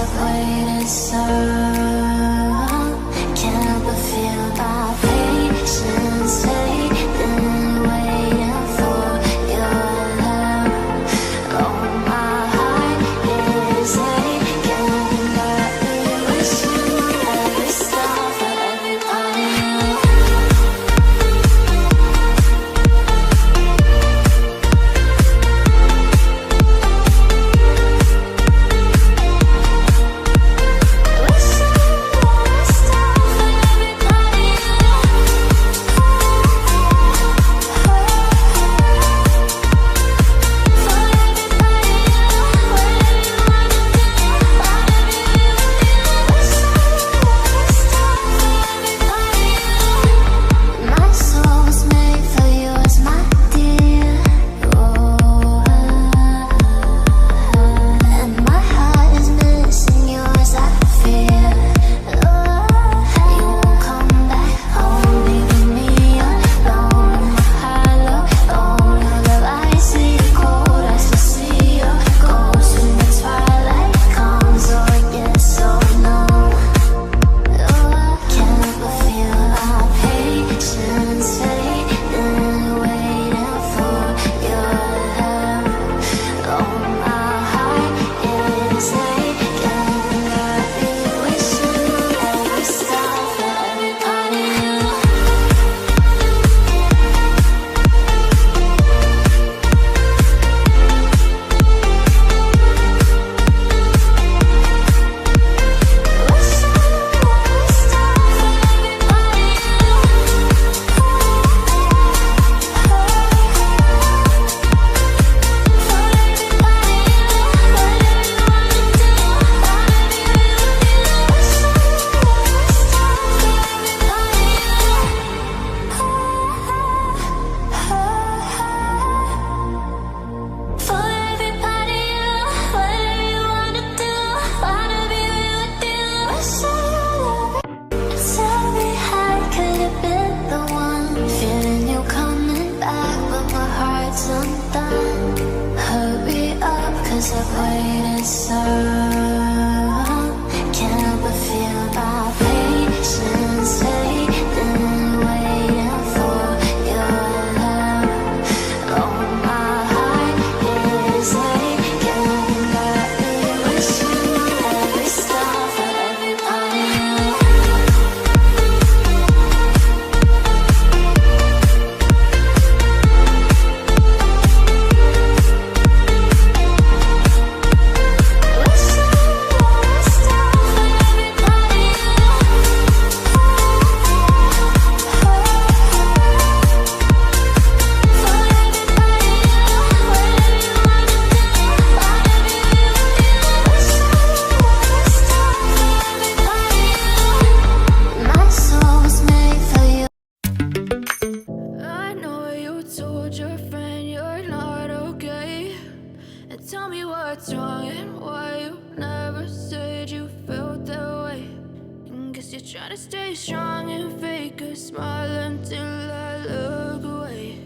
I've waited so long. Can't help but feel my patience fading, waiting for your love. Oh, my heart is aching, got me wishing every star for everybody. I've waited so long. Can't help but feel my patience fading, waiting for your love. Oh, my heart is aching, got me wishing every star for everybody. Tell me what's wrong and why you never said you felt that way. And guess you're trying to stay strong and fake a smile until I look away.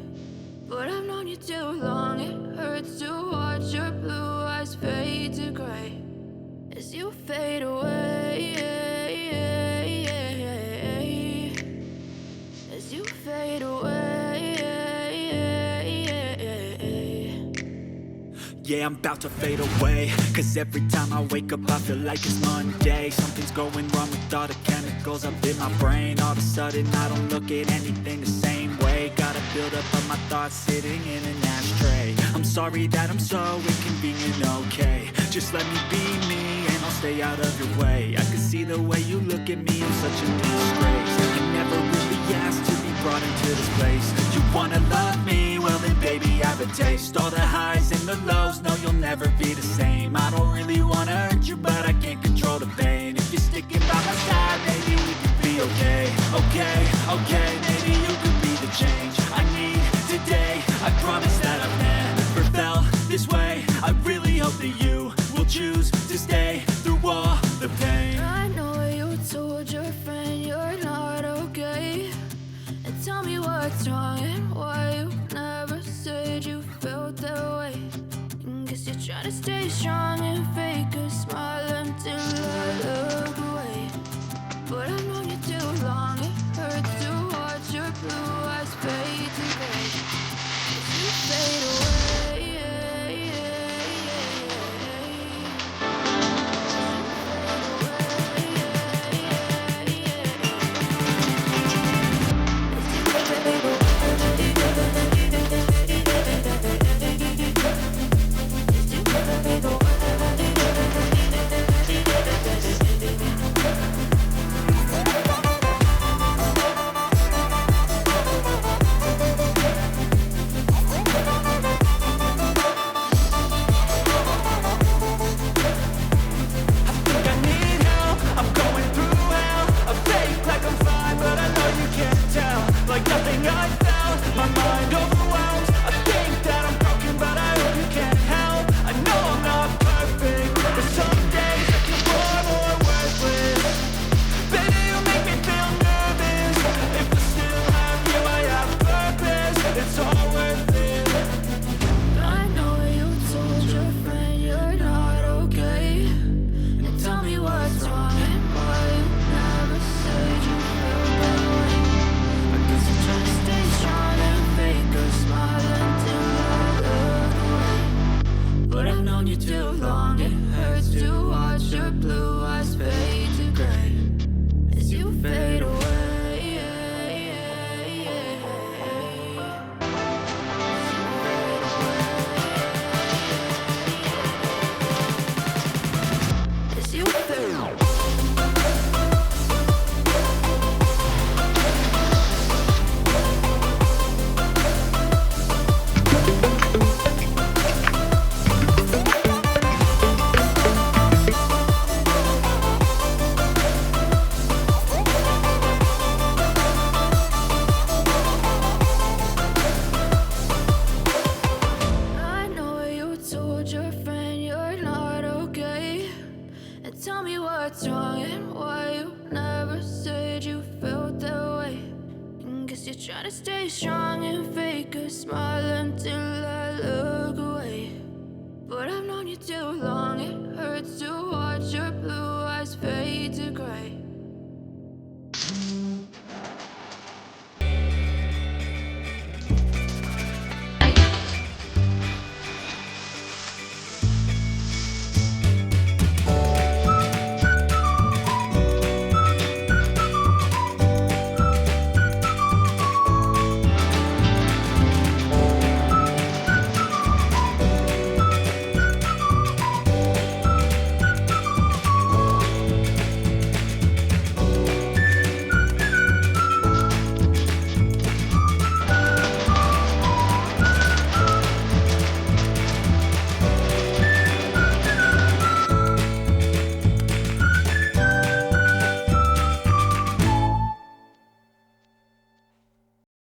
But I've known you too long, it hurts to watch your blue eyes fade to gray as you fade away. As you fade away. Yeah, I'm about to fade away, cause every time I wake up I feel like it's Monday. Something's going wrong with all the chemicals up in my brain. All of a sudden I don't look at anything the same way. Gotta build up of my thoughts sitting in an ashtray. I'm sorry that I'm so inconvenient, okay. Just let me be me and I'll stay out of your way. I can see the way you look at me, I'm such a disgrace. I never really asked to be brought into this place. You wanna love me? Well then baby I have a taste. All the highs and the lows, no you'll never be the same. I don't really wanna hurt you but I can't control the pain. If you're sticking by my side, maybe we could be okay. Okay, maybe you could be the change I need today. I promise that I've never felt this way. I really hope that you will choose to stay through all the pain. I know you told your friend you're not okay. And tell me what's wrong and why you never said you felt that way. And guess you're trying try to stay strong and fake a smile until I look away. But I've known you too long, it hurts to watch your blue eyes fade to gray as you fade away. Tell me what's wrong and why you never said you felt that way. And guess you're trying to stay strong and fake a smile until I look away. But I've known you too long, it hurts to watch your blue eyes fade to gray